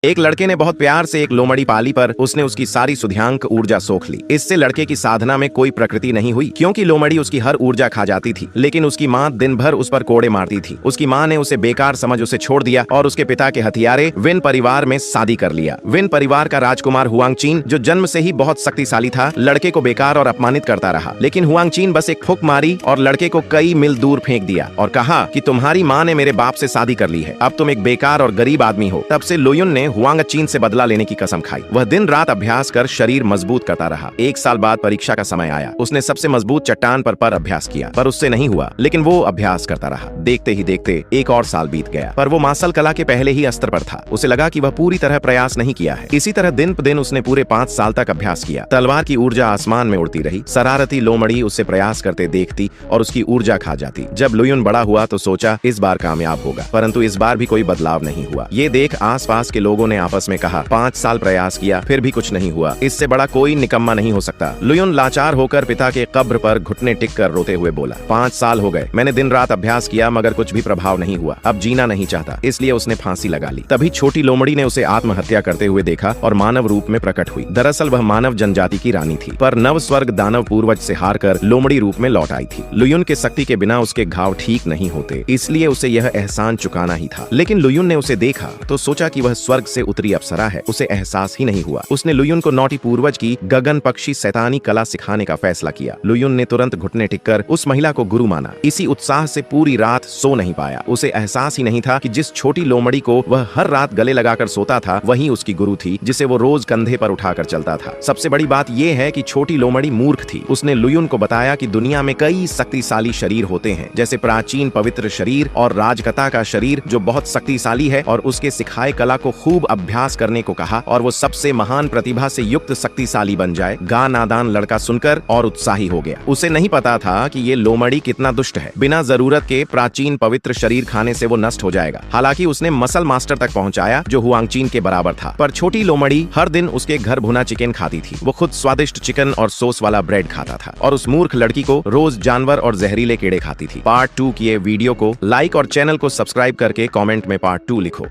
एक लड़के ने बहुत प्यार से एक लोमड़ी पाली पर उसने उसकी सारी सुधियांक ऊर्जा सोख ली। इससे लड़के की साधना में कोई प्रकृति नहीं हुई, क्योंकि लोमड़ी उसकी हर ऊर्जा खा जाती थी। लेकिन उसकी माँ दिन भर उस पर कोड़े मारती थी। उसकी माँ ने उसे बेकार समझ उसे छोड़ दिया और उसके पिता के हथियारे विन परिवार में शादी कर लिया। विन परिवार का राजकुमार हुआंगचीन, जो जन्म से ही बहुत शक्तिशाली था, लड़के को बेकार और अपमानित करता रहा। लेकिन हुआंगचीन बस एक फूंक मारी और लड़के को कई मील दूर फेंक दिया और कहा कि तुम्हारी माँ ने मेरे बाप से शादी कर ली है, अब तुम एक बेकार और गरीब आदमी हो। तब से लुयुन ने हुआंगचीन से बदला लेने की कसम खाई। वह दिन रात अभ्यास कर शरीर मजबूत करता रहा। 1 साल बाद परीक्षा का समय आया। उसने सबसे मजबूत चट्टान पर अभ्यास किया, पर उससे नहीं हुआ। लेकिन वो अभ्यास करता रहा। देखते ही देखते एक और साल बीत गया, पर वो मार्शल कला के पहले ही स्तर पर था। उसे लगा कि वह पूरी तरह प्रयास नहीं किया है। इसी तरह दिन प दिन उसने पूरे 5 साल तक अभ्यास किया। तलवार की ऊर्जा आसमान में उड़ती रही। शरारती लोमड़ी उसे प्रयास करते देखती और उसकी ऊर्जा खा जाती। जब लुयुन बड़ा हुआ तो सोचा इस बार कामयाब होगा, परंतु इस बार भी कोई बदलाव नहीं हुआ। ये देख आसपास के लोगों ने आपस में कहा, 5 साल प्रयास किया फिर भी कुछ नहीं हुआ, इससे बड़ा कोई निकम्मा नहीं हो सकता। लुयुन लाचार होकर पिता के कब्र पर घुटने टिक कर रोते हुए बोला, 5 साल हो गए, मैंने दिन रात अभ्यास किया मगर कुछ भी प्रभाव नहीं हुआ, अब जीना नहीं चाहता, इसलिए उसने फांसी लगा ली। तभी छोटी लोमड़ी ने उसे आत्महत्या करते हुए देखा और मानव रूप में प्रकट हुई। दरअसल वह मानव जनजाति की रानी थी, पर नव स्वर्ग दानव पूर्वज से हारकर लोमड़ी रूप में लौट आई थी। लुयुन के शक्ति के बिना उसके घाव ठीक नहीं होते, इसलिए उसे यह एहसान चुकाना ही था। लेकिन लुयुन ने उसे देखा तो सोचा कि वह स्वर्ग से उतरी अप्सरा है। उसे एहसास ही नहीं हुआ। उसने लुयुन को नौटी पूर्वज की गगन पक्षी शैतानी कला सिखाने का फैसला किया। लुयुन ने तुरंत घुटने टिककर उस महिला को गुरु माना। इसी उत्साह से पूरी रात सो नहीं पाया। उसे एहसास ही नहीं था कि जिस छोटी लोमड़ी को वह हर रात गले लगाकर सोता था, वही उसकी गुरु थी, जिसे वो रोज कंधे पर उठाकर चलता था। सबसे बड़ी बात यह है कि छोटी लोमड़ी मूर्ख थी। उसने लुयुन को बताया कि दुनिया में कई शक्तिशाली शरीर होते हैं, जैसे प्राचीन पवित्र शरीर और राजकथा का शरीर, जो बहुत शक्तिशाली है, और उसके सिखाए कला को खूब अभ्यास करने को कहा और वो सबसे महान प्रतिभा से युक्त शक्तिशाली बन जाए। गा नादान लड़का सुनकर और उत्साही हो गया। उसे नहीं पता था कि ये लोमड़ी कितना दुष्ट है। बिना जरूरत के प्राचीन पवित्र शरीर खाने से वो नष्ट हो जाएगा। हालांकि उसने मसल मास्टर तक पहुंचाया, जो हुआंगचीन के बराबर था, पर छोटी लोमड़ी हर दिन उसके घर भुना चिकन खाती थी। वो खुद स्वादिष्ट चिकन और सॉस वाला ब्रेड खाता था और उस मूर्ख लड़की को रोज जानवर और जहरीले कीड़े खाती थी। पार्ट 2 की वीडियो को लाइक और चैनल को सब्सक्राइब करके कमेंट में पार्ट 2 लिखो।